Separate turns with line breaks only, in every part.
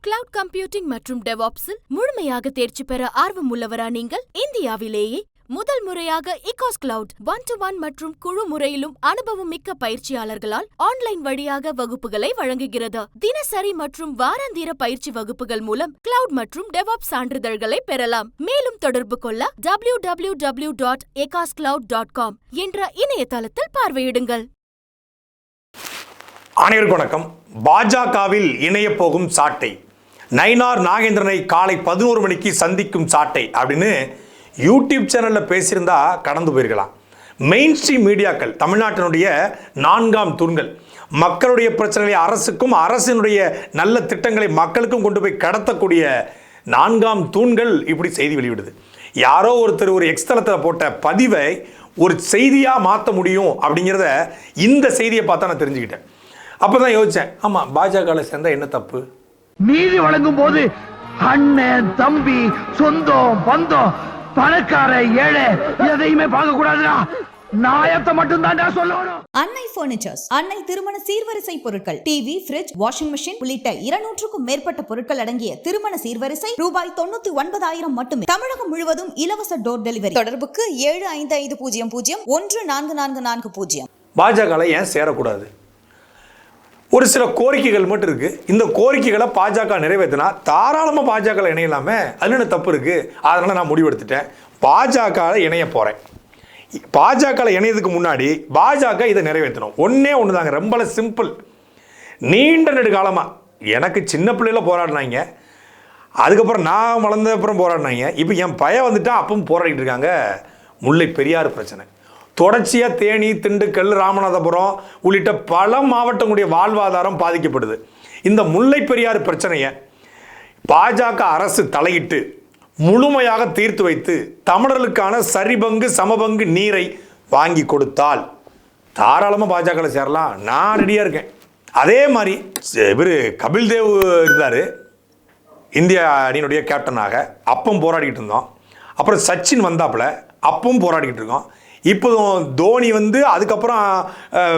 Cloud computing மற்றும் டெவாப்ஸில் முழுமையாக தேர்ச்சி பெற ஆர்வம் உள்ளவரா நீங்கள்? இந்தியாவிலேயே முதல் முறையாக இகாஸ் கிளவுட் 1-to-1 மற்றும் குழு முறையிலும் அனுபவம் மிக்க பயிற்சியாளர்களால் ஆன்லைன் வழியாக வகுப்புகளை வழங்குகிறது. தினசரி மற்றும் வாராந்திர பயிற்சி வகுப்புகள் மூலம் கிளவுட் மற்றும் டெவாப்ஸ் சான்றிதழ்களை பெறலாம். மேலும் தொடர்பு கொள்ள www.ecoscloud.com என்ற இணையதளத்தில் பார்வையிடுங்கள்.
அனைவருக்கும் வணக்கம். பாஜகவில் இணைய போகும் சாட்டை, நயினார் நாகேந்திரனை காலை 11 மணிக்கு சந்திக்கும் சாட்டை அப்படின்னு யூடியூப் சேனலில் பேசியிருந்தா கடந்து போயிருக்கலாம். மெயின் ஸ்ட்ரீம் மீடியாக்கள், தமிழ்நாட்டினுடைய 4ஆம் தூண்கள், மக்களுடைய பிரச்சனைகளை அரசுக்கும் அரசினுடைய நல்ல திட்டங்களை மக்களுக்கும் கொண்டு போய் கடத்தக்கூடிய 4ஆம் தூண்கள் இப்படி செய்தி வெளியிடுது. யாரோ ஒருத்தர் ஒரு எக்ஸ்தலத்தில் போட்ட பதிவை ஒரு செய்தியாக மாற்ற முடியும் அப்படிங்கிறத இந்த செய்தியை பார்த்தா நான் தெரிஞ்சுக்கிட்டேன். அப்பதான் யோசிச்சேன், ஆமா, பாஜகவில் சேர்ந்தா என்ன தப்பு?
நீதி வழங்கும் போது அண்ணன், தம்பி, சொந்தம், பந்தம், பணக்கார, ஏழை எதையுமே பார்க்க கூடாதுடா. நாயத்தை மட்டும் தான் சொல்லணும்.
அன்னை பர்னிச்சர்ஸ், அன்னை திருமண சீர்வரிசை பொருட்கள், டிவி, ஃபிரிட்ஜ், வாஷிங் மெஷின் உள்ளிட்ட 200க்கும் மேற்பட்ட பொருட்கள் அடங்கிய திருமண சீர்வரிசை ரூபாய் 99,000 மட்டுமே. தமிழகம் முழுவதும் இலவச டோர் டெலிவரி. தொடர்புக்கு 7550014440.
பாஜகவில் ஏன் சேரக்கூடாது? ஒரு சில கோரிக்கைகள் மட்டும் இருக்கு. இந்த கோரிக்கைகளை பாஜக நிறைவேற்றினா தாராளமாக பாஜக இணையலாமே, அது என்ன தப்பு இருக்கு? அதனால நான் முடிவெடுத்துட்டேன், பாஜக இணைய போறேன். பாஜக இணையதுக்கு முன்னாடி பாஜக இதை நிறைவேற்றணும். ஒன்னே ஒன்று தாங்க, ரொம்ப சிம்பிள். நீண்ட நெடுகாலமாக எனக்கு சின்ன பிள்ளையில போராடினாங்க, அதுக்கப்புறம் நான் வளர்ந்த அப்புறம் போராடினாங்க, இப்போ என் பையன் வந்துட்டா அப்பவும் போராடிட்டு இருக்காங்க. முல்லை பெரியாறு பிரச்சனை தொடர்ச்சியாக தேனி, திண்டுக்கல், ராமநாதபுரம் உள்ளிட்ட பல மாவட்டங்களுடைய வாழ்வாதாரம் பாதிக்கப்படுது. இந்த முல்லை பெரியாறு பிரச்சனையை பாஜக அரசு தலையிட்டு முழுமையாக தீர்த்து வைத்து தமிழர்களுக்கான சரிபங்கு சமபங்கு நீரை வாங்கி கொடுத்தால் தாராளமாக பாஜகவில் சேரலாம். நான் ரெடியாக இருக்கேன். அதே மாதிரி இவர் கபில் தேவ் இருந்தார் இந்திய அணியினுடைய கேப்டனாக, அப்பவும் போராடிக்கிட்டு இருந்தோம். அப்புறம் சச்சின் வந்தாப்புல, அப்பவும் போராடிக்கிட்டு இருக்கோம். இப்போதும் தோனி வந்து, அதுக்கப்புறம்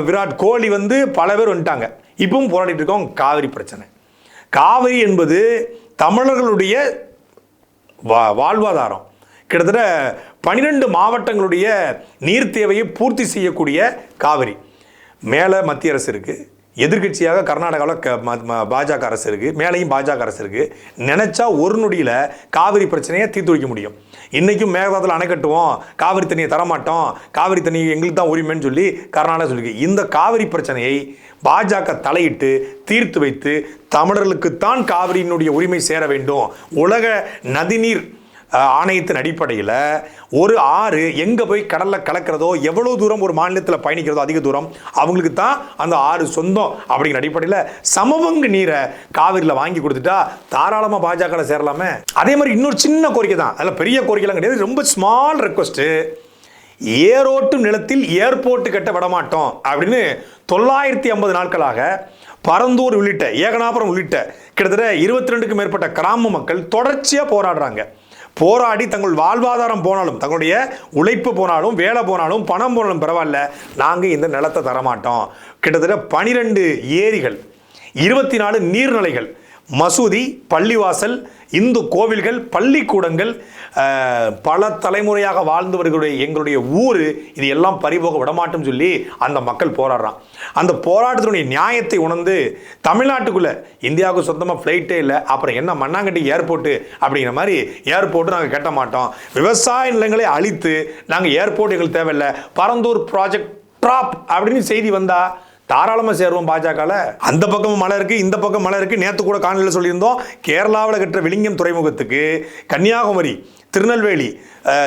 விராட் கோலி வந்து, பல பேர் வந்துட்டாங்க. இப்பவும் போராடிட்டு இருக்கோம். காவிரி பிரச்சனை. காவிரி என்பது தமிழர்களுடைய வாழ்வாதாரம். கிட்டத்தட்ட 12 மாவட்டங்களுடைய நீர் தேவையை பூர்த்தி செய்யக்கூடிய காவிரி. மேலே மத்திய அரசு இருக்குது, எதிர்கட்சியாக கர்நாடகாவில் பாஜக அரசு இருக்குது, மேலேயும் பாஜக அரசு இருக்குது. நினச்சா ஒரு நொடியில் காவிரி பிரச்சனையை தீர்த்து வைக்க முடியும். இன்றைக்கும் மேகதாதுல அணை கட்டுவோம், காவிரி தண்ணியை தரமாட்டோம், காவிரி தண்ணி எங்களுக்கு தான் உரிமைன்னு சொல்லி கர்நாடகா சொல்லியிருக்கு. இந்த காவிரி பிரச்சனையை பாஜக தலையிட்டு தீர்த்து வைத்து தமிழர்களுக்குத்தான் காவிரியினுடைய உரிமை சேர வேண்டும். உலக நதிநீர் ஆணையத்தின் அடிப்படையில் ஒரு ஆறு எங்கே போய் கடலில் கலக்கிறதோ, எவ்வளோ தூரம் ஒரு மாநிலத்தில் பயணிக்கிறதோ அதிக தூரம் அவங்களுக்கு தான் அந்த ஆறு சொந்தம். அப்படிங்கிற அடிப்படையில் சமபங்கு நீரை காவிரியில் வாங்கி கொடுத்துட்டா தாராளமாக பாஜகவில் சேரலாமே. அதே மாதிரி இன்னொரு சின்ன கோரிக்கை தான், அதில் பெரிய கோரிக்கைலாம் கிடையாது, ரொம்ப ஸ்மால் ரெக்வஸ்ட்டு. ஏரோட்டும் நிலத்தில் ஏர்போர்ட் கட்ட விடமாட்டோம் அப்படின்னு 950 நாட்களாக பரந்தூர் உள்ளிட்ட, ஏகனாபுரம் உள்ளிட்ட கிட்டத்தட்ட 22க்கும் மேற்பட்ட கிராம மக்கள் தொடர்ச்சியாக போராடுறாங்க. போராடி தங்கள் வாழ்வாதாரம் போனாலும், தங்களுடைய உழைப்பு போனாலும், வேலை போனாலும், பணம் போனாலும் பரவாயில்ல, நாங்கள் இந்த நிலத்தை தரமாட்டோம். கிட்டத்தட்ட 12 ஏரிகள், 24 நீர்நிலைகள், மசூதி, பள்ளிவாசல், இந்து கோவில்கள், பள்ளிக்கூடங்கள், பல தலைமுறையாக வாழ்ந்து வருகிற எங்களுடைய ஊர், இது எல்லாம் பறிபோக விடமாட்டோம் சொல்லி அந்த மக்கள் போராடுறான். அந்த போராட்டத்தினுடைய நியாயத்தை உணர்ந்து தமிழ்நாட்டுக்குள்ளே, இந்தியாவுக்கு சொந்தமாக ஃப்ளைட்டே இல்லை, அப்புறம் என்ன மண்ணாங்கட்டி ஏர்போர்ட்டு அப்படிங்கிற மாதிரி ஏர்போர்ட்டு நாங்கள் கட்ட மாட்டோம், விவசாய நிலங்களை அழித்து நாங்கள் ஏர்போர்ட் எங்களுக்கு தேவையில்லை, பரந்தூர் ப்ராஜெக்ட் ட்ராப் அப்படின்னு செய்தி வந்தா தாராளமாக சேருவோம் பாஜகவில். அந்த பக்கம் மழை இருக்குது, இந்த பக்கம் மழை இருக்குது. நேற்று கூட காணொலியில் சொல்லியிருந்தோம், கேரளாவில் கட்டுற விழிங்கம் துறைமுகத்துக்கு கன்னியாகுமரி, திருநெல்வேலி,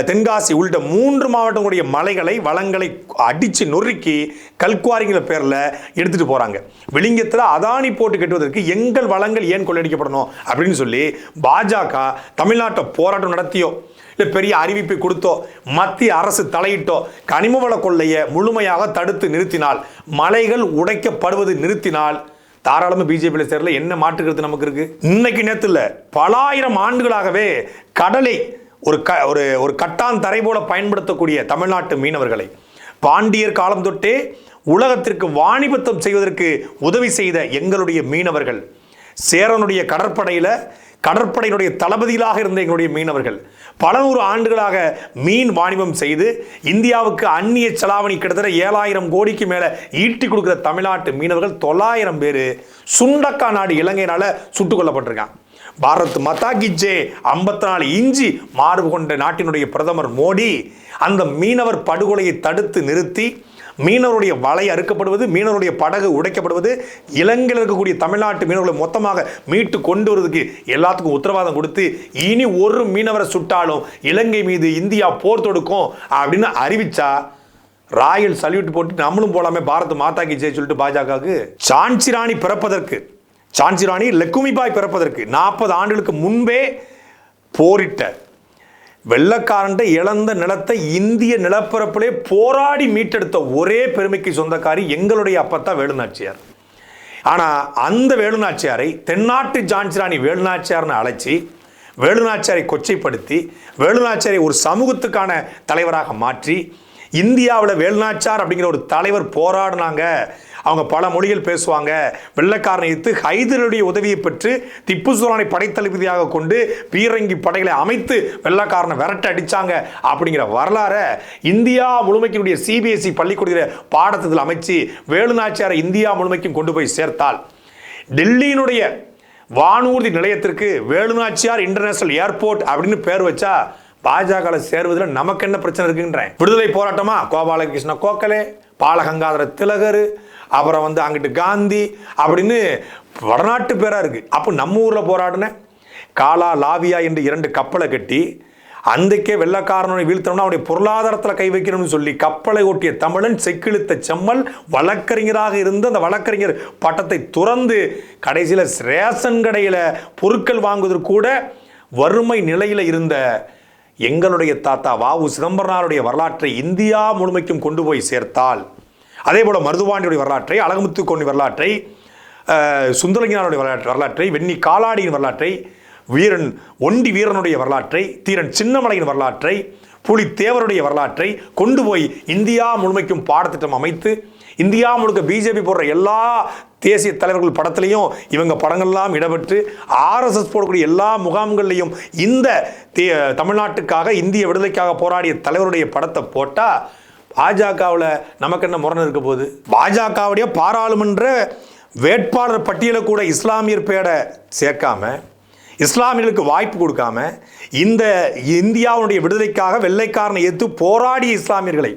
தென்காசி உள்ளிட்ட 3 மாவட்டங்களுடைய மலைகளை, வளங்களை அடித்து நொறுக்கி கல்குவாரிங்கிற பேரில் எடுத்துகிட்டு போகிறாங்க. விழிங்கத்தில் அதானி போட்டு கட்டுவதற்கு எங்கள் வளங்கள் ஏன் கொள்ளையடிக்கப்படணும் அப்படின்னு சொல்லி பாஜக தமிழ்நாட்டை போராட்டம் நடத்தியோ, இல்லை பெரிய அறிவிப்பை கொடுத்தோ, மத்திய அரசு தலையிட்டோ கனிமவள கொள்ளையை முழுமையாக தடுத்து நிறுத்தினால், மலைகள் உடைக்கப்படுவது நிறுத்தினால் தாராளமாக பிஜேபியில் சேரல. என்ன மாற்றுக்கிறது நமக்கு இருக்கு? இன்னைக்கு நேற்று இல்லை, பல ஆயிரம் ஆண்டுகளாகவே கடலை ஒரு கட்டான் தரை போல பயன்படுத்தக்கூடிய தமிழ்நாட்டு மீனவர்களை பாண்டியர் காலம் தொட்டே உலகத்திற்கு வாணிபத்தம் செய்வதற்கு உதவி செய்த எங்களுடைய மீனவர்கள் சேரனுடைய கடற்படையினுடைய தளபதிகளாக இருந்த எங்களுடைய மீனவர்கள் பல நூறு ஆண்டுகளாக மீன் வாணிபம் செய்து இந்தியாவுக்கு அந்நிய செலாவணி கிட்டத்தட்ட 7000 கோடிக்கு மேல ஈட்டி கொடுக்கிற தமிழ்நாட்டு மீனவர்கள் 900 பேர் சுண்டக்கா நாடு இலங்கையினால சுட்டுக் கொல்லப்பட்டிருக்காங்க. பாரத் மாதா கி ஜெய் 54 இஞ்சி மார்பு கொண்ட நாட்டினுடைய பிரதமர் மோடி அந்த மீனவர் படுகொலையை தடுத்து நிறுத்தி மீனவருடைய வலை அறுக்கப்படுவது, மீனவருடைய படகு உடைக்கப்படுவது, இலங்கையில் இருக்கக்கூடிய தமிழ்நாட்டு மீனவர்களை மொத்தமாக மீட்டு கொண்டு வருவதற்கு எல்லாத்துக்கும் உத்தரவாதம் கொடுத்து இனி ஒரு மீனவரை சுட்டாலும் இலங்கை மீது இந்தியா போர் தொடுக்கும் அப்படின்னு அறிவிச்சா ராயல் சல்யூட் போட்டு நம்மளும் போலாமே பாரத் மாதா கி ஜெய் சொல்லிட்டு பாஜகவுக்கு. சான்சி ராணி லக்குமிபாய் பிறப்பதற்கு 40 ஆண்டுகளுக்கு முன்பே போரிட்ட வெள்ளக்காரன் இழந்த நிலத்தை இந்திய நிலப்பரப்பிலே போராடி மீட்டெடுத்த ஒரே பெருமைக்கு சொந்தக்காரி எங்களுடைய அப்பத்தா வேலுநாச்சியார். ஆனால் அந்த வேலுநாச்சியாரை தென்னாட்டு ஜான்சிராணி வேலுநாச்சியார்னு அழைச்சி வேலுநாச்சியாரை கொச்சைப்படுத்தி வேலுநாச்சியாரை ஒரு சமூகத்துக்கான தலைவராக மாற்றி இந்தியாவில் வேலுநாச்சியார் அப்படிங்கிற ஒரு தலைவர் போராடினாங்க. அவங்க பல மொழிகள் பேசுவாங்க. வெள்ளைக்காரனை எதிர்த்து ஹைதருடைய உதவியை பெற்று திப்பு சுல்தானை படைத்தளபதியாக கொண்டு பீரங்கி படைகளை அமைத்து வெள்ளைக்காரனை விரட்ட அடிச்சாங்க அப்படிங்கிற வரலாறை இந்தியா முழுமைக்கினுடைய CBSE பள்ளிக்கூடத்தில் பாடத்தில் அமைச்சு வேலுநாச்சியாரை இந்தியா முழுமைக்கும் கொண்டு போய் சேர்த்தால் டெல்லியினுடைய வானூர்தி நிலையத்திற்கு வேலுநாச்சியார் இன்டர்நேஷனல் ஏர்போர்ட் அப்படின்னு பேர் வச்சா பாஜக சேர்வதில் நமக்கு என்ன பிரச்சனை இருக்குன்றேன். விடுதலை போராட்டமா கோபாலகிருஷ்ண கோகலே, பாலகங்காதர திலகர், அப்புறம் அங்கிட்டு காந்தி அப்படின்னு வடநாட்டு பேரா இருக்கு. அப்போ நம்ம ஊரில் போராடின காலா லாவியா என்று 2 கப்பலை கட்டி அன்றைக்கே வெள்ளக்காரனை வீழ்த்தணும்னா அவனுடைய பொருளாதாரத்தில் கை வைக்கணும்னு சொல்லி கப்பலை ஓட்டிய தமிழன் செக்கிழுத்த செம்மல் வழக்கறிஞராக இருந்து அந்த வழக்கறிஞர் பட்டத்தை துறந்து கடைசியில் ரேஷன் கடையில் பொருட்கள் வாங்குவதற்கு கூட வறுமை நிலையில் இருந்த எங்களுடைய தாத்தா வ.உ. சிதம்பரனாருடைய வரலாற்றை இந்தியா முழுமைக்கும் கொண்டு போய் சேர்த்தால், அதே போல மருதுபாண்டியுடைய வரலாற்றை, அழகுமுத்து கோணி வரலாற்றை, சுந்தரலிங்கனாருடைய வரலாற்றை, வெண்ணி காலாடியின் வரலாற்றை, ஒண்டி வீரனுடைய வரலாற்றை, தீரன் சின்னமலையின் வரலாற்றை, புலித்தேவருடைய வரலாற்றை கொண்டு போய் இந்தியா முழுமைக்கும் பாடத்திட்டம் அமைத்து இந்தியா முழுக்க பிஜேபி போடுற எல்லா தேசிய தலைவர்கள் படத்திலையும் இவங்க படங்கள்லாம் இடம்பெற்று RSS போடக்கூடிய எல்லா முகாம்கள்லையும் இந்த தமிழ்நாட்டுக்காக இந்திய விடுதலைக்காக போராடிய தலைவருடைய படத்தை போட்டால் பாஜகவில் நமக்கு என்ன முரண் இருக்க போகுது? பாஜகவுடைய பாராளுமன்ற வேட்பாளர் பட்டியலை கூட இஸ்லாமியர் பேரை சேர்க்காம இஸ்லாமியர்களுக்கு வாய்ப்பு கொடுக்காம இந்த இந்தியாவுடைய விடுதலைக்காக வெள்ளைக்காரனை எதிர்த்து போராடிய இஸ்லாமியர்களை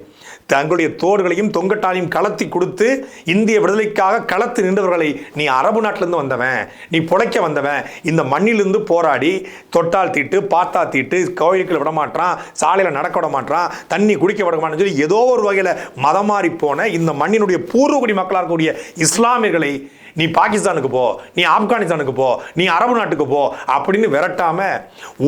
தங்களுடைய தோள்களையும் தொங்கட்டாலையும் களத்தி கொடுத்து இந்திய விடுதலைக்காக களத்து நின்றவர்களை நீ அரபு நாட்டிலிருந்து வந்தவன், நீ புழைக்க வந்தவன், இந்த மண்ணிலிருந்து போராடி தொட்டால் தீட்டு பார்த்தா தீட்டு கோயிலுக்கு விட மாட்டான், சாலையில் நடக்க விட மாட்டான், தண்ணி குடிக்க விட மாட்டான்னு சொல்லி ஏதோ ஒரு வகையில் மதம் மாறி போன இந்த மண்ணினுடைய பூர்வகுடி மக்களாக இருக்கக்கூடிய இஸ்லாமியர்களை நீ பாகிஸ்தானுக்கு போ, நீ ஆப்கானிஸ்தானுக்கு போ, நீ அரபு நாட்டுக்கு போ அப்படின்னு விரட்டாம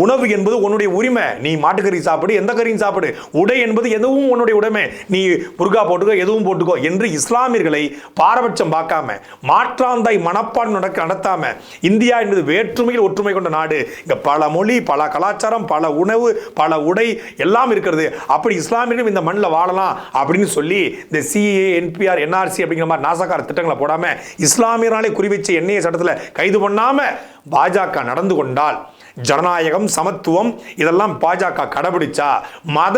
உணவு என்பது உன்னுடைய உரிமை, நீ மாட்டுக்கறி சாப்பிடு, எந்த கறியும் சாப்பிடு, உடை என்பது எதுவும் உன்னுடைய உடைமை, நீ புர்கா போட்டுக்கோ எதுவும் போட்டுக்கோ என்று இஸ்லாமியர்களை பாரபட்சம் பார்க்காம மாற்றாந்தாய் மனப்பான் நடத்தாம இந்தியா என்பது வேற்றுமையில் ஒற்றுமை கொண்ட நாடு, இங்க பல மொழி, பல கலாச்சாரம், பல உணவு, பல உடை எல்லாம் இருக்கிறது, அப்படி இஸ்லாமியர்களும் இந்த மண்ணில் வாழலாம் அப்படின்னு சொல்லி இந்த CAA NPR NRC அப்படிங்கிற மாதிரி நாசகார திட்டங்களை போடாம இஸ்லாமியராலே குறிவைச்ச எண்ணெய் சட்டத்தில் கைது பண்ணாம பாஜக நடந்து கொண்டால், ஜனநாயகம் சமத்துவம் இதெல்லாம் பாஜக கடைபிடிச்சா, மத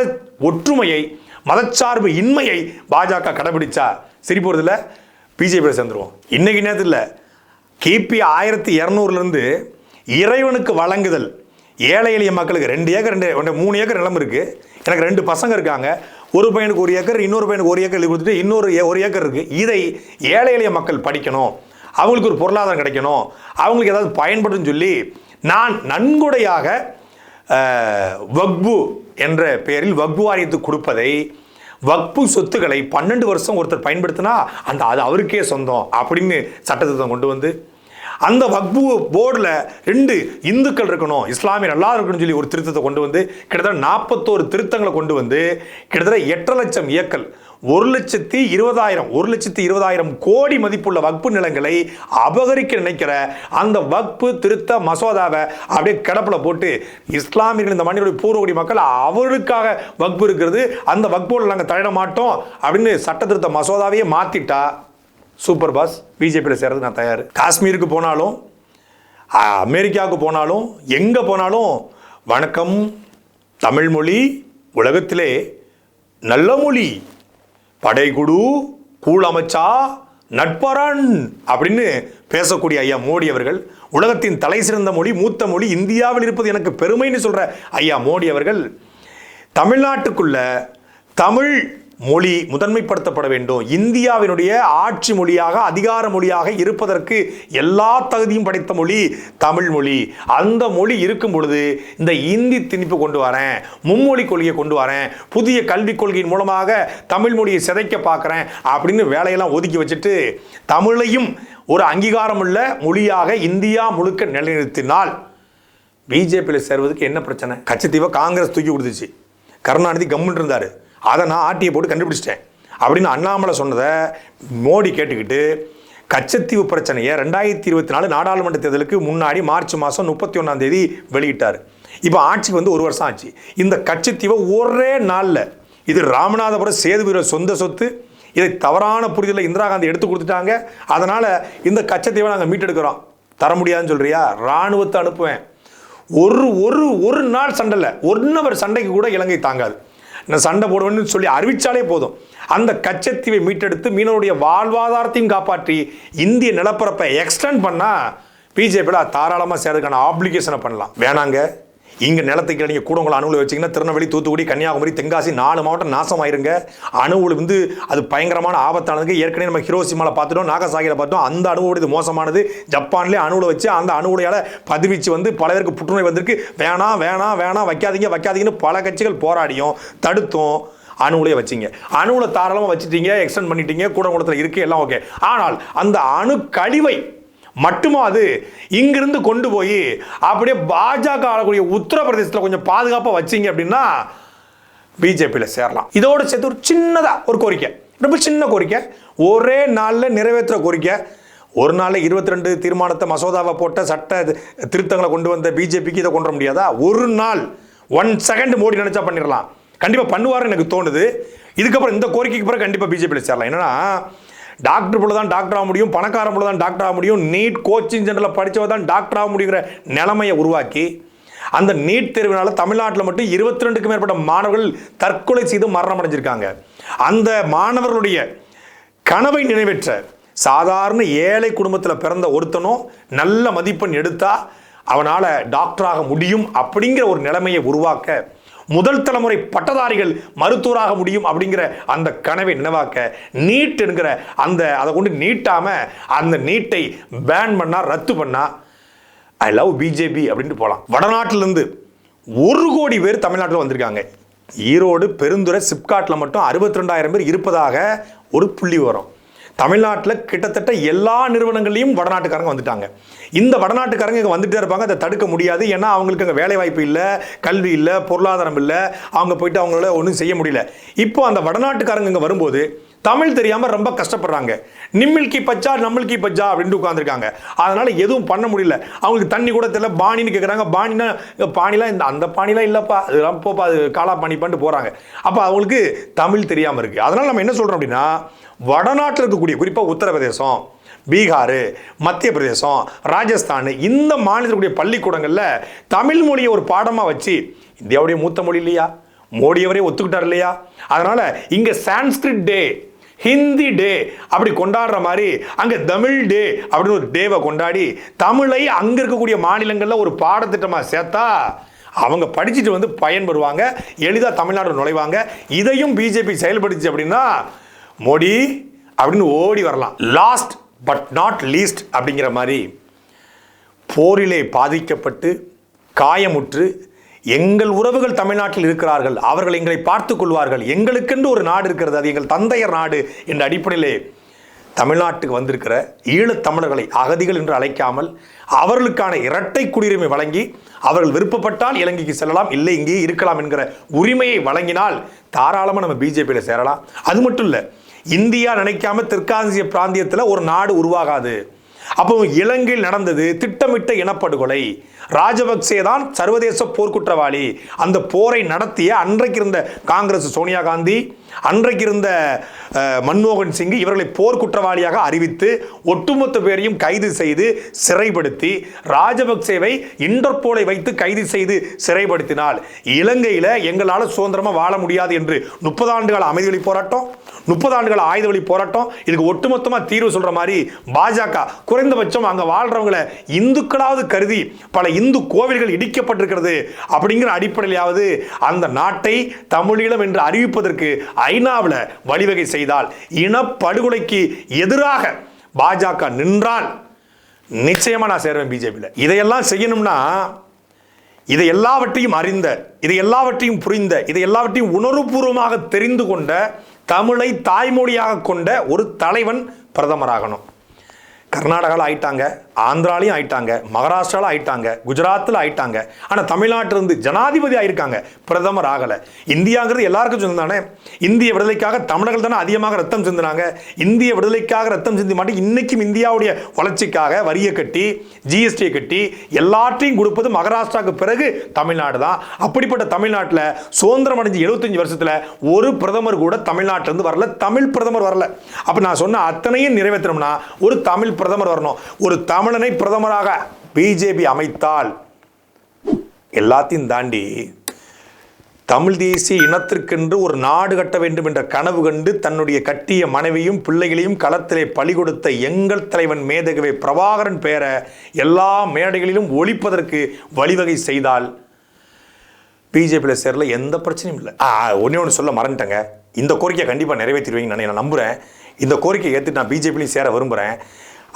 ஒற்றுமையை மதச்சார்பு இன்மையை பாஜக கடைபிடிச்சா சரி போறதில்ல, பிஜேபி சேர்ந்துருவோம். இன்னைக்கு நேரத்தில் கிபி 1200 இறைவனுக்கு வழங்குதல், ஏழை எளிய மக்களுக்கு 2 ஏக்கர் 3 ஏக்கர் நிலம் இருக்கு, எனக்கு 2 பசங்க இருக்காங்க, ஒரு பையனுக்கு 1 ஏக்கர், இன்னொரு பையனுக்கு 1 ஏக்கர் கொடுத்துட்டு இன்னொரு 1 ஏக்கர் இருக்கு, இதை ஏழை எளிய மக்கள் படிக்கணும், அவங்களுக்கு ஒரு பொருளாதாரம் கிடைக்கணும், அவங்களுக்கு ஏதாவது பயன்படும் சொல்லி நான் நன்கொடையாக வக்பு என்ற பெயரில் வக்பு வாரியத்துக்கு கொடுப்பதை, வக்பு சொத்துக்களை 12 வருஷம் ஒருத்தர் பயன்படுத்தினா அது அவருக்கே சொந்தம் அப்படின்னு சட்டத்திட்டம் கொண்டு வந்து அந்த வக்பு போர்டில் 2 இந்துக்கள் இருக்கணும், இஸ்லாமியர் அல்லாத இருக்கணும்னு சொல்லி ஒரு திருத்தத்தை கொண்டு வந்து கிட்டத்தட்ட 41 திருத்தங்களை கொண்டு வந்து கிட்டத்தட்ட 8 லட்சம் ஏக்கர் 1,20,000 கோடி மதிப்புள்ள வக்பு நிலங்களை அபகரிக்க நினைக்கிற அந்த வக்பு திருத்த மசோதாவை அப்படியே கிடப்பில் போட்டு இஸ்லாமியர்கள் இந்த மண்ணினுடைய பூர்வகுடி மக்கள் அவர்களுக்காக வக்பு இருக்கிறது, அந்த வக்போடு நாங்கள் தலையிட மாட்டோம் அப்படின்னு சட்ட திருத்த மசோதாவையே மாற்றிட்டா சூப்பர் பாஸ், பிஜேபியில் சேர்றது நான் தயார். காஷ்மீருக்கு போனாலும் அமெரிக்காவுக்கு போனாலும் எங்கே போனாலும் வணக்கம் தமிழ் மொழி உலகத்திலே நல்ல மொழி, படைகுடு கூழமைச்சா நட்பரன் அப்படின்னு பேசக்கூடிய ஐயா மோடி அவர்கள், உலகத்தின் தலை சிறந்த மொழி மூத்த மொழி இந்தியாவில் இருப்பது எனக்கு பெருமைன்னு சொல்ற ஐயா மோடி அவர்கள், தமிழ்நாட்டுக்குள்ள தமிழ் மொழி முதன்மைப்படுத்தப்பட வேண்டும், இந்தியாவினுடைய ஆட்சி மொழியாக அதிகார மொழியாக இருப்பதற்கு எல்லா தகுதியும் படைத்த மொழி தமிழ் மொழி, அந்த மொழி இருக்கும் பொழுது இந்த இந்தி திணிப்பு கொண்டு வரேன், மும்மொழி கொள்கையை கொண்டு வரேன், புதிய கல்விக் கொள்கையின் மூலமாக தமிழ் மொழியை சிதைக்க பார்க்குறேன் அப்படின்னு வேலையெல்லாம் ஒதுக்கி வச்சுட்டு தமிழையும் ஒரு அங்கீகாரமுள்ள மொழியாக இந்தியா முழுக்க நிலைநிறுத்தினால் பிஜேபியில் சேர்வதற்கு என்ன பிரச்சனை? கச்சத்தீவை காங்கிரஸ் தூக்கி கொடுத்துச்சு, கருணாநிதி கம்முன்னு இருந்தார், அதை நான் ஆட்டியை போட்டு கண்டுபிடிச்சிட்டேன் அப்படின்னு அண்ணாமலை சொன்னதை மோடி கேட்டுக்கிட்டு கச்சத்தீவு பிரச்சனையை 2024 நாடாளுமன்ற தேர்தலுக்கு முன்னாடி மார்ச் மாதம் 31 வெளியிட்டார். இப்போ ஆட்சிக்கு வந்து 1 வருஷம் ஆச்சு. இந்த கச்சத்தீவை ஒரே நாளில், இது ராமநாதபுரம் சேது வீரர் சொந்த சொத்து, இதை தவறான புரிதலை இந்திரா காந்தி எடுத்து கொடுத்துட்டாங்க, அதனால் இந்த கச்சத்தீவை நாங்கள் மீட்டெடுக்கிறோம், தர முடியாதுன்னு சொல்கிறியா? இராணுவத்தை அனுப்புவேன். ஒரு நாள் சண்டையில் 1 ஹவர் சண்டைக்கு கூட இலங்கை தாங்காது, நான் சண்டை போடுவேன்னு சொல்லி அறிவிச்சாலே போதும். அந்த கச்சத்தீவை மீட்டெடுத்து மீனவருடைய வாழ்வாதாரத்தையும் காப்பாற்றி இந்திய நிலப்பரப்பை எக்ஸ்டெண்ட் பண்ணால் பிஜேபியில் தாராளமாக சேர்றதுக்கான ஆப்ளிகேஷனை பண்ணலாம். வேணாங்க, இங்கே நிலத்துக்கு நீங்கள் கூட உங்களை அணுவில் வச்சிங்கன்னா திருநெல்வேலி தூத்துக்குடி கன்னியாகுமரி தென்காசி 4 மாவட்டம் நாசமாயிருங்க. அணுவில் வந்து அது பயங்கரமான ஆபத்தானது. ஏற்கனவே நம்ம ஹிரோஷிமாவில் பார்த்துட்டோம், நாகசாகியில் பார்த்தோம், அந்த அணுவோடு இது மோசமானது. ஜப்பான்லேயே அணுவில் வச்சு அந்த அணுவுடையால் பதிவிச்சு வந்து பல பேருக்கு புற்றுநோய் வந்திருக்கு. வேணாம் வைக்காதீங்கன்னு பல கட்சிகள் போராடியும் தடுத்தோம். அணுவிலே வச்சிங்க, அணுவில் தாராளமாக வச்சுட்டீங்க, எக்ஸ்டெண்ட் பண்ணிட்டீங்க, கூடங்குளத்தில் இருக்குது, எல்லாம் ஓகே. ஆனால் அந்த அணு கழிவை மட்டுமா அது இங்கிருந்து கொண்டு போய் அப்படியே பாஜக ஆளக்கூடிய உத்தரப்பிரதேசத்தில் கொஞ்சம் பாதுகாப்பாக வச்சிங்க அப்படின்னா பிஜேபியில் சேரலாம். இதோடு சேர்த்து ஒரு சின்னதாக ஒரு கோரிக்கை, ரொம்ப சின்ன கோரிக்கை, ஒரே நாளில் நிறைவேற்றுற கோரிக்கை. ஒரு நாளில் 22 தீர்மானத்தை மசோதாவை போட்ட சட்ட திருத்தங்களை கொண்டு வந்த பிஜேபிக்கு இதை கொண்டு வர முடியாதா? ஒரு நாள் 1 செகண்ட் மோடி நினைச்சா பண்ணிடலாம். கண்டிப்பாக பண்ணுவார்னு எனக்கு தோணுது. இதுக்கப்புறம் இந்த கோரிக்கைக்கு பிறகு கண்டிப்பாக பிஜேபியில் சேரலாம். என்னன்னா, டாக்டர் போல தான் டாக்டர் ஆக முடியும், பணக்காரன் போல தான் டாக்டர் ஆக முடியும், நீட் கோச்சிங் சென்டரில் படித்தவ தான் டாக்டர் ஆக முடியுங்கிற நிலைமையை உருவாக்கி அந்த நீட் தேர்வினால தமிழ்நாட்டில் மட்டும் 22க்கும் மேற்பட்ட மாணவர்கள் தற்கொலை செய்து மரணம் அடைஞ்சிருக்காங்க. அந்த மாணவர்களுடைய கனவை நிறைவேற்ற சாதாரண ஏழை குடும்பத்தில் பிறந்த ஒருத்தனும் நல்ல மதிப்பெண் எடுத்தா அவனால் டாக்டராக முடியும் அப்படிங்கிற ஒரு நிலைமையை உருவாக்க, முதல் தலைமுறை பட்டதாரிகள் மருத்துவராக முடியும் அப்படிங்கிற அந்த கனவை நினைவாக்க நீட் என்கிற அதை கொண்டு நீட்டாம அந்த நீட்டை பேன் பண்ணா, ரத்து பண்ணா ஐ லவ் பிஜேபி அப்படின்ட்டு போகலாம். வடநாட்டிலிருந்து 1 கோடி பேர் தமிழ்நாட்டில் வந்திருக்காங்க. ஈரோடு பெருந்துறை சிப்காட்டில் மட்டும் 62,000 பேர் இருப்பதாக ஒரு புள்ளி வரும். தமிழ்நாட்டில் கிட்டத்தட்ட எல்லா நிறுவனங்களையும் வடநாட்டுக்காரங்க வந்துட்டாங்க. இந்த வடநாட்டுக்காரங்க இங்கே வந்துட்டே இருப்பாங்க, அதை தடுக்க முடியாது. ஏன்னா அவங்களுக்கு அங்கே வேலை வாய்ப்பு இல்லை, கல்வி இல்லை, பொருளாதாரம் இல்லை, அவங்க போயிட்டு அவங்களால ஒன்றும் செய்ய முடியல. இப்போ அந்த வடநாட்டுக்காரங்க இங்கே வரும்போது தமிழ் தெரியாமல் ரொம்ப கஷ்டப்படுறாங்க. நிம்மில்கி பச்சா நம்மளுக்கி பச்சா அப்படின்ட்டு உட்காந்துருக்காங்க. அதனால் எதுவும் பண்ண முடியல. அவங்களுக்கு தண்ணி கூட தெரியல, பாணின்னு கேட்குறாங்க. பாணினா பாணிலாம் அந்த பாணிலாம் இல்லைப்பா, அதெல்லாம் போப்பா, அது காலா பாணி பண்ணிட்டு போகிறாங்க. அப்போ அவங்களுக்கு தமிழ் தெரியாமல் இருக்குது. அதனால் நம்ம என்ன சொல்கிறோம் அப்படின்னா, வடநாட்டில் இருக்கக்கூடிய குறிப்பாக உத்தரப்பிரதேசம், பீகார், மத்திய பிரதேசம், ராஜஸ்தான், இந்த மாநிலத்துடைய பள்ளிக்கூடங்களில் தமிழ் மொழியை ஒரு பாடமாக வச்சு, இந்தியாவுடைய மூத்த மொழி இல்லையா, மோடியவரே ஒத்துக்கிட்டார் இல்லையா, அதனால் இங்கே சான்ஸ்கிரிட் டே, ஹிந்தி டே அப்படி கொண்டாடுற மாதிரி அங்கே தமிழ் டே அப்படின்னு ஒரு டேவை கொண்டாடி தமிழை அங்கே இருக்கக்கூடிய மாநிலங்களில் ஒரு பாடத்திட்டமாக சேர்த்தா அவங்க படிச்சுட்டு வந்து பயன்பெறுவாங்க, எளிதாக தமிழ்நாடு நுழைவாங்க. இதையும் பிஜேபி செயல்படுச்சு அப்படின்னா மோடி அப்படின்னு ஓடி வரலாம். லாஸ்ட் பட் நாட் லீஸ்ட் அப்படிங்கிற மாதிரி போரிலே பாதிக்கப்பட்டு காயமுற்று எங்கள் உறவுகள் தமிழ்நாட்டில் இருக்கிறார்கள், அவர்கள் எங்களை பார்த்துக் கொள்வார்கள், எங்களுக்கென்று ஒரு நாடு இருக்கிறது, அது எங்கள் தந்தையர் நாடு என்ற அடிப்படையிலே தமிழ்நாட்டுக்கு வந்திருக்கிற ஈழத்தமிழர்களை அகதிகள் என்று அழைக்காமல் அவர்களுக்கான இரட்டை குடியுரிமை வழங்கி அவர்கள் விருப்பப்பட்டால் இலங்கைக்கு செல்லலாம், இல்லை இங்கேயே இருக்கலாம் என்கிற உரிமையை வழங்கினால் தாராளமாக நம்ம பிஜேபியில் சேரலாம். அது மட்டும் இல்லை, இந்தியா நினைக்காம தெற்காசிய பிராந்தியத்தில் ஒரு நாடு உருவாகாது. அப்போ இலங்கையில் நடந்தது திட்டமிட்ட இனப்படுகொலை, ராஜபக்சே தான் சர்வதேச போர்க்குற்றவாளி. அந்த போரை நடத்திய அன்றைக்கு இருந்த காங்கிரஸ் சோனியா காந்தி, அன்றைக்கு இருந்த மன்மோகன் சிங் இவர்களை போர்க்குற்றவாளியாக அறிவித்து ஒட்டுமொத்த பேரையும் கைது செய்து சிறைப்படுத்தி ராஜபக்சேவை இன்டர்போலை வைத்து கைது செய்து சிறைப்படுத்தினால் இலங்கையில் எங்களால் சுதந்திரமா வாழ முடியாது என்று 30 ஆண்டுகால அமைதி வழி போராட்டம், 30 ஆண்டுகால ஆயுத வழி போராட்டம், இதுக்கு ஒட்டுமொத்தமாக தீர்வு சொல்ற மாதிரி பாஜக குறைந்தபட்சம் அங்க வாழ்றவங்களை இந்துக்களாவது கருதி பல இந்து கோவில்கள் இடிக்கப்பட்டிருக்கிறது அப்படிங்கிற அடிப்படையிலாவது அந்த நாட்டை தமிழீழம் என்று அறிவிப்பதற்கு ஐநாவில் வழிவகை செய்தால், இனப்படுகொலைக்கு எதிராக பாஜக நின்றால் நிச்சயமா நான் சேருவேன் பிஜேபியில். இதையெல்லாம் செய்யணும்னா இதை எல்லாவற்றையும் அறிந்த, இதை எல்லாவற்றையும் புரிந்த, இதை எல்லாவற்றையும் உணர்வுபூர்வமாக தெரிந்து கொண்ட, தமிழை தாய்மொழியாக கொண்ட ஒரு தலைவன் பிரதமராகணும். கர்நாடகாவில் ஆயிட்டாங்க, ஆந்திராலையும் ஆயிட்டாங்க, மகாராஷ்டிராவில் ஆயிட்டாங்க, குஜராத்தில் ஆயிட்டாங்க. ஆனால் தமிழ்நாட்டிலிருந்து ஜனாதிபதி ஆயிருக்காங்க, பிரதமர் ஆகலை. இந்தியாங்கிறது எல்லாருக்கும் சொந்தம் தானே. இந்திய விடுதலைக்காக தமிழர்கள் தானே அதிகமாக ரத்தம் சிந்தினாங்க. இந்திய விடுதலைக்காக ரத்தம் சிந்தி மாட்டேன் இன்னைக்கும் இந்தியாவுடைய வளர்ச்சிக்காக வரியை கட்டி, ஜிஎஸ்டியை கட்டி எல்லாற்றையும் கொடுப்பது மகாராஷ்டிராவுக்கு பிறகு தமிழ்நாடு தான். அப்படிப்பட்ட தமிழ்நாட்டில் சுதந்திரம் அடைஞ்சு 75 வருஷத்தில் ஒரு பிரதமர் கூட தமிழ்நாட்டிலிருந்து வரல, தமிழ் பிரதமர் வரல. அப்போ நான் சொன்ன அத்தனையும் நிறைவேற்றணும்னா ஒரு தமிழ் பிரதமர் வரணும். ஒரு தமிழனை பிரதமராக பிஜேபி அமைத்தால் எல்லாத்தையும் தாண்டி தமிழ் தேசிய இனத்திற்கென்று ஒரு நாடு கட்ட வேண்டும் என்ற கனவு கண்டு தன்னுடைய கட்டிய மனைவியும் பிள்ளைகளையும் களத்திலே பலி கொடுத்த எங்கள் தலைவன் மேதகவே பிரபாகரன் பேரை எல்லா மேடைகளிலும் ஒழிப்பதற்கு வழிவகை செய்தால் பிஜேபியில் சேரல எந்த பிரச்சனையும் இல்லை. ஒன்று சொல்ல மறந்துட்டேங்க. இந்த கோரிக்கையை கண்டிப்பாக நிறைவேற்றிடுவீங்கன்னு நான் நம்புகிறேன். இந்த கோரிக்கையை ஏற்றுட்டு நான் பிஜேபிலையும் சேர விரும்புகிறேன்.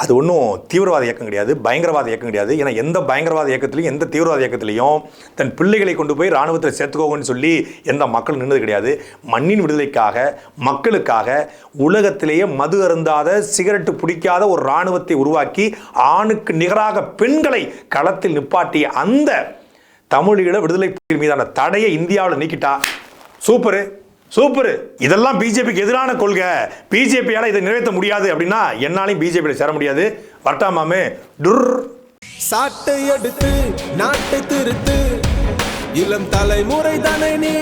அது ஒன்றும் தீவிரவாத இயக்கம் கிடையாது, பயங்கரவாத இயக்கம் கிடையாது. ஏன்னா எந்த பயங்கரவாத இயக்கத்திலையும் எந்த தீவிரவாத இயக்கத்திலையும் தன் பிள்ளைகளை கொண்டு போய் இராணுவத்தில் சேர்த்துக்கோங்கன்னு சொல்லி எந்த மக்கள் நின்றது கிடையாது. மண்ணின் விடுதலைக்காக, மக்களுக்காக உலகத்திலேயே மது அருந்தாத, சிகரெட்டு பிடிக்காத ஒரு இராணுவத்தை உருவாக்கி ஆணுக்கு நிகராக பெண்களை களத்தில் நிப்பாட்டிய அந்த தமிழீழ விடுதலை மீதான தடையை இந்தியாவில் நீக்கிட்டா சூப்பரு சூப்பர். இதெல்லாம் பிஜேபிக்கு எதிரான கொள்கை, பிஜேபியால இதை நிறைவேற்ற முடியாது அப்படின்னா என்னாலையும் பிஜேபியில் சேர முடியாது. வரட்டாமாமே டுர்.
சாட்டை எடுத்து நாட்டை திருத்து, இளம் தலைமுறை தானே நீ